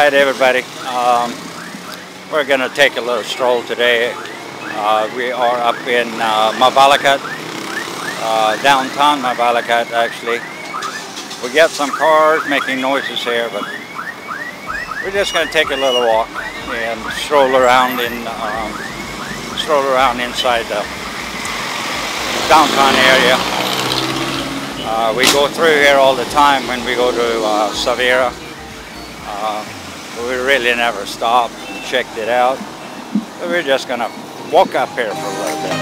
Alright everybody, we're going to take a little stroll today. We are up in Mabalacat, downtown Mabalacat actually. We got some cars making noises here, but we're just going to take a little walk and stroll around inside the downtown area. We go through here all the time when we go to Savera. We really never stopped and checked it out. So we're just gonna walk up here for a little bit.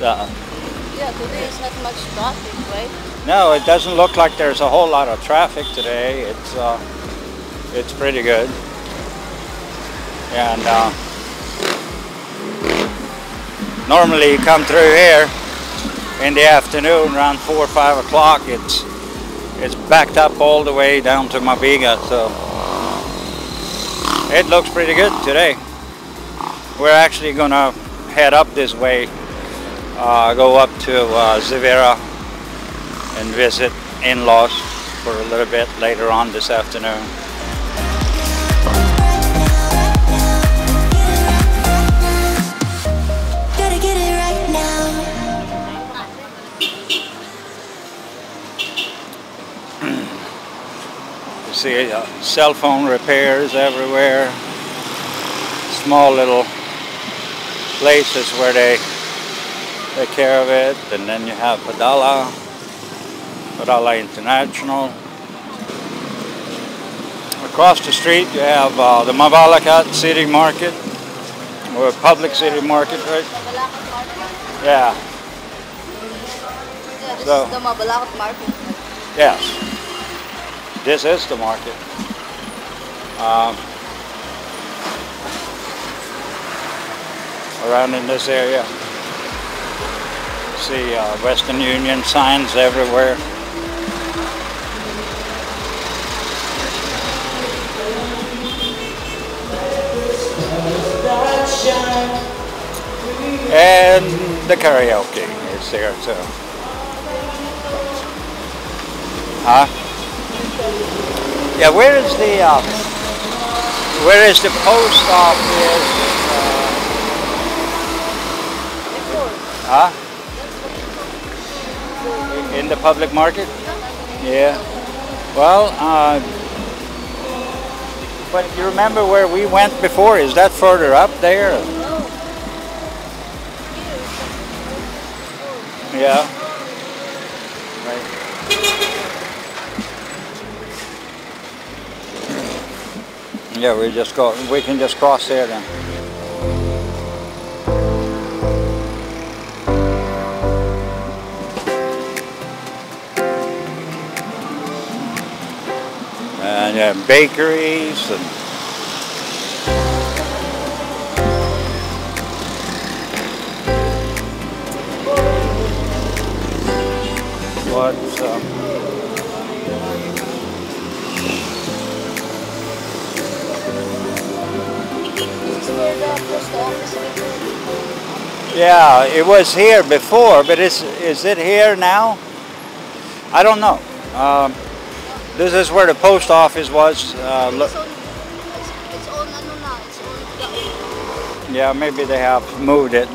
Yeah, today is not much traffic, right? No, it doesn't look like there's a whole lot of traffic today. It's pretty good. And normally you come through here in the afternoon around 4 or 5 o'clock. It's backed up all the way down to Mabalacat, so it looks pretty good today. We're actually gonna head up this way, go up to Savera and visit in-laws for a little bit later on this afternoon. You see cell phone repairs everywhere, small little places where they take care of it, and then you have Padala International. Across the street you have the Mabalacat City Market, or Public City Market, right? Mabalacat Market? Yeah. Yeah, this So, is the Mabalacat Market. Yes. This is the market. Around in this area. See Western Union signs everywhere. And the karaoke is there too. Huh? Yeah, where is the post office? Huh? In the public market? Yeah. Well, but you remember where we went before? Is that further up there? Yeah. Right. Yeah, we can just cross there then. And yeah, bakeries and what's yeah, it was here before, but is it here now? I don't know. This is where the post office was. Yeah, maybe they have moved it.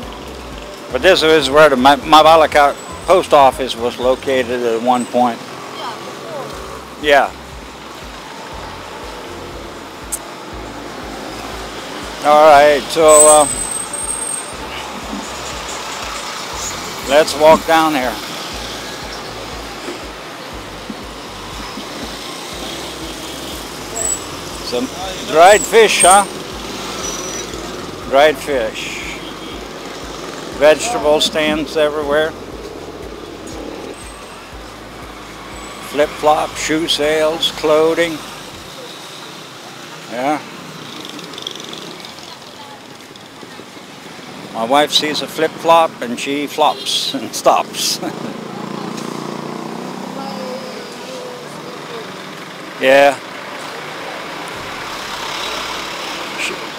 But this is where the Mabalacat post office was located at one point. Yeah. All right, so let's walk down here. Some dried fish, huh? Dried fish. Vegetable stands everywhere. Flip-flop, shoe sales, clothing. Yeah. My wife sees a flip-flop and she flops and stops. Yeah.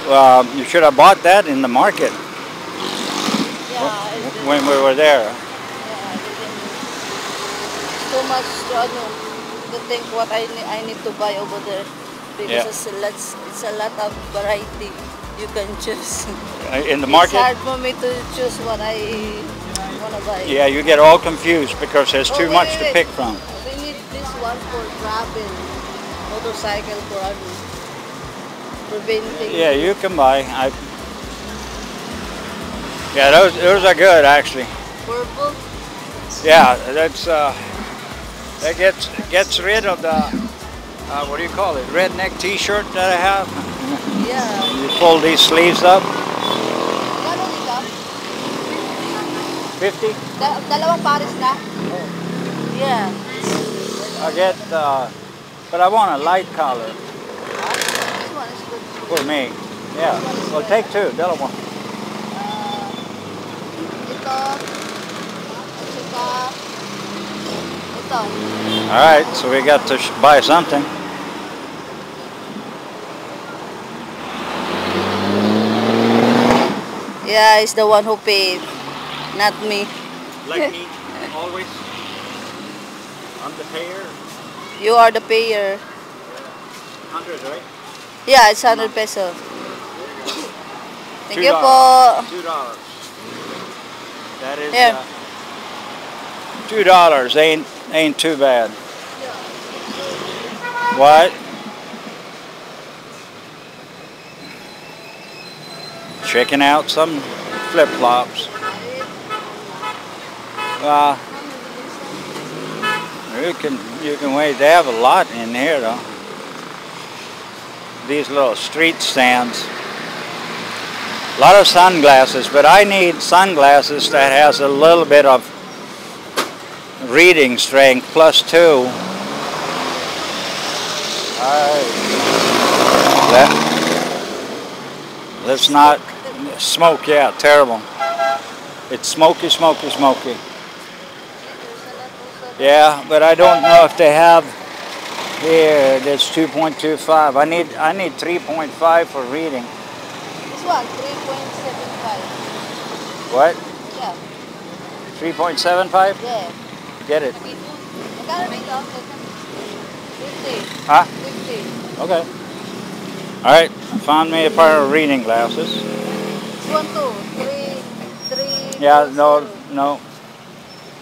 You should have bought that in the market Yeah, I didn't. when we were there. Yeah, I didn't. It's too much to think what I need to buy over there because Yeah. it's a lot of variety you can choose. In the It's market? hard for me to choose what I want to buy. Yeah, you get all confused because there's too much to pick from. We need this one for travel, motorcycle for preventing. Yeah, you can buy. Yeah, those are good actually. Purple. Yeah, that gets rid of the what do you call it? Redneck T-shirt that I have. Yeah. You pull these sleeves up. Ano dito? 50. Dalawang pares na? Yeah. I get, but I want a light collar This one is good. for me. Yeah. Well, take two. That'll one. Ito. Saka. Ito. All right. So we got to buy something. Yeah, it's the one who paid, not me. Like me, always. I'm the payer. You are the payer. 100, right? Yeah, it's 100 peso. Thank you $2. po. $2. That is Here. $2. Ain't too bad. What? Checking out some flip-flops. You can wait. They have a lot in here though. These little street stands. A lot of sunglasses, but I need sunglasses that has a little bit of reading strength, +2. Let's not smoke. Yeah, terrible. It's smoky, smoky, smoky. Yeah, but I don't know if they have here. There's 2.25. I need 3.5 for reading. This one, 3.75. What? Yeah. 3.75? Yeah. Get it. Magkano dito? 50. Huh? 50. Okay. All right. I found me a pair of reading glasses. This one too. 3. Yeah. No.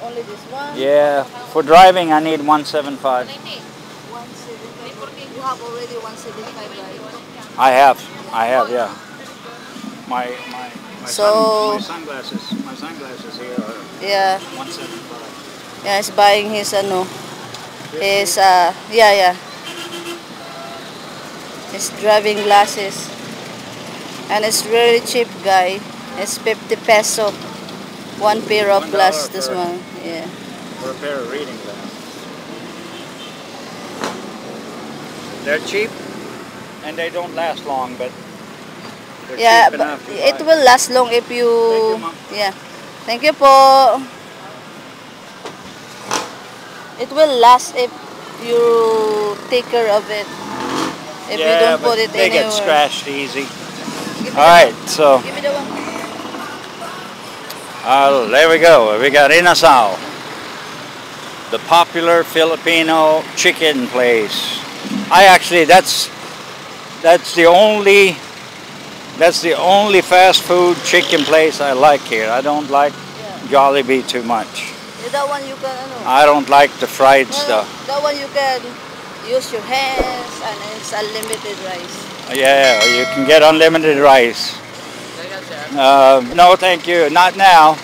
Only this one? Yeah. For driving, I need 175. 175. You have already 175, right? I have. Yeah. My So- sunglasses. My sunglasses here are Yeah. 175. Yeah, he's buying his yeah. His driving glasses. And it's really cheap, guy. It's 50 peso. One pair of $1 glasses, this per- one. Yeah. For a pair of reading glasses. They're cheap and they don't last long, but they're Yeah, cheap but enough to it buy. will last long if you... Thank you, Ma'am. Yeah. Thank you po. It will last if you take care of it. If you don't put it they anywhere. get scratched easy. Give me All right, so Give me the one. there we go. We got Inasal, the popular Filipino chicken place. That's the only fast food chicken place I like here. I don't like Jollibee too much. That one you can, I don't like the fried stuff. that one you can use your hands and it's unlimited rice. Yeah, you can get unlimited rice. No, thank you. Not now.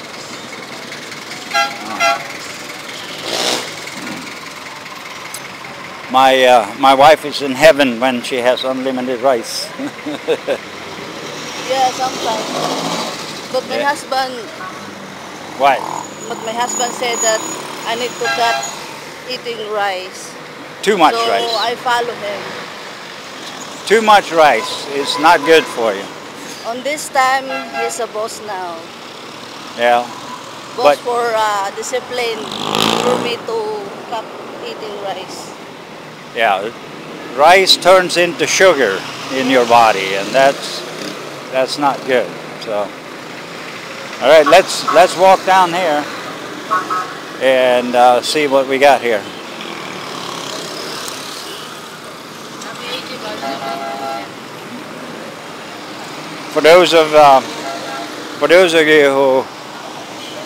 My wife is in heaven when she has unlimited rice. Yeah, sometimes. But my husband, Why? said that I need to cut eating rice. Too much So rice. I follow him. Too much rice is not good for you. On this time, he's a boss now. Yeah. Boss But- for discipline for me to cut eating rice. Yeah. Rice turns into sugar in your body, and that's that's not good. So, all right, let's walk down here and see what we got here. For those of you who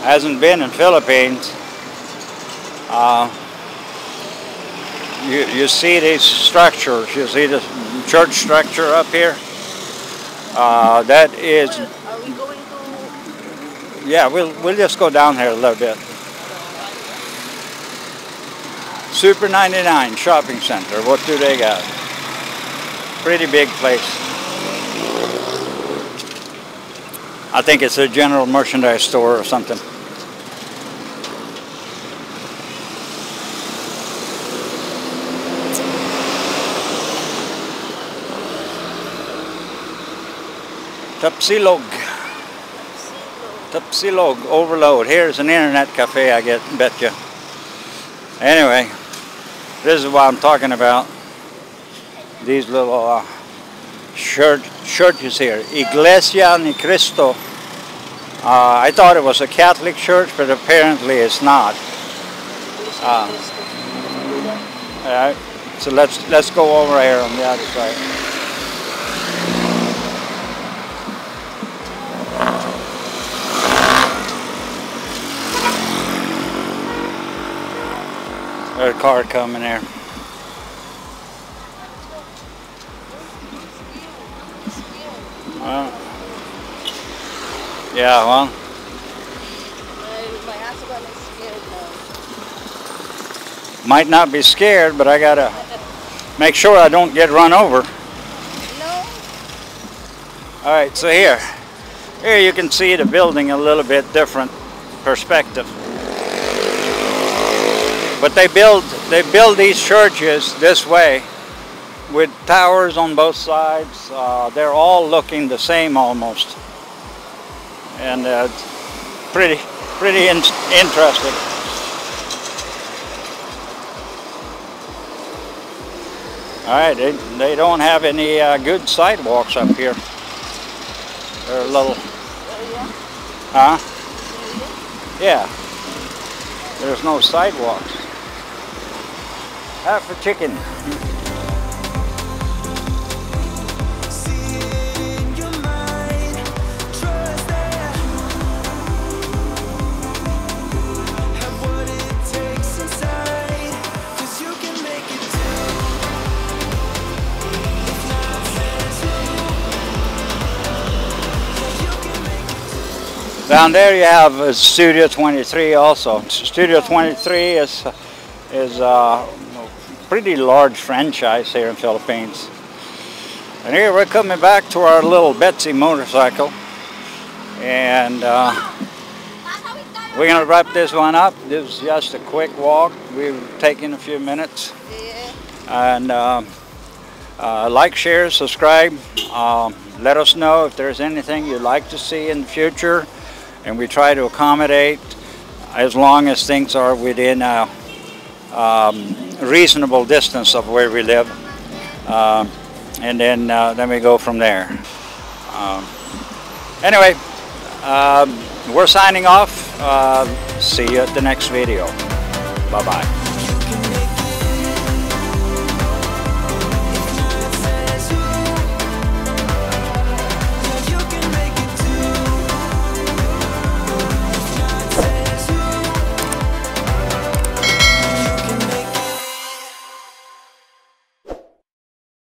hasn't been in Philippines, you see these structures. You see the church structure up here. That is. Are we going to? Yeah, we'll just go down here a little bit. Super 99 shopping center. What do they got? Pretty big place. I think it's a general merchandise store or something. Tapsilog overload. Here's an internet cafe, I bet you. Anyway, this is what I'm talking about. These little churches here. Iglesia ni Cristo. I thought it was a Catholic church, but apparently it's not. Alright, so let's go over here on the other side. There's a car coming there. Well, yeah, well. My husband is scared now. Might not be scared, but I gotta make sure I don't get run over. No. Alright, so here you can see the building a little bit different perspective. But they build these churches this way with towers on both sides. They're all looking the same almost, and it's pretty interesting. All right, they don't have any good sidewalks up here. They're a little, huh? Yeah. There's no sidewalks. Half a chicken. Down there you have Studio 23 also. Studio 23 is a pretty large franchise here in Philippines. And here we're coming back to our little Betsy motorcycle. And we're going to wrap this one up. This is just a quick walk. We've taken a few minutes. And like, share, subscribe. Let us know if there's anything you'd like to see in the future. And we try to accommodate as long as things are within a reasonable distance of where we live, and then we go from there. Anyway, we're signing off. See you at the next video. Bye bye.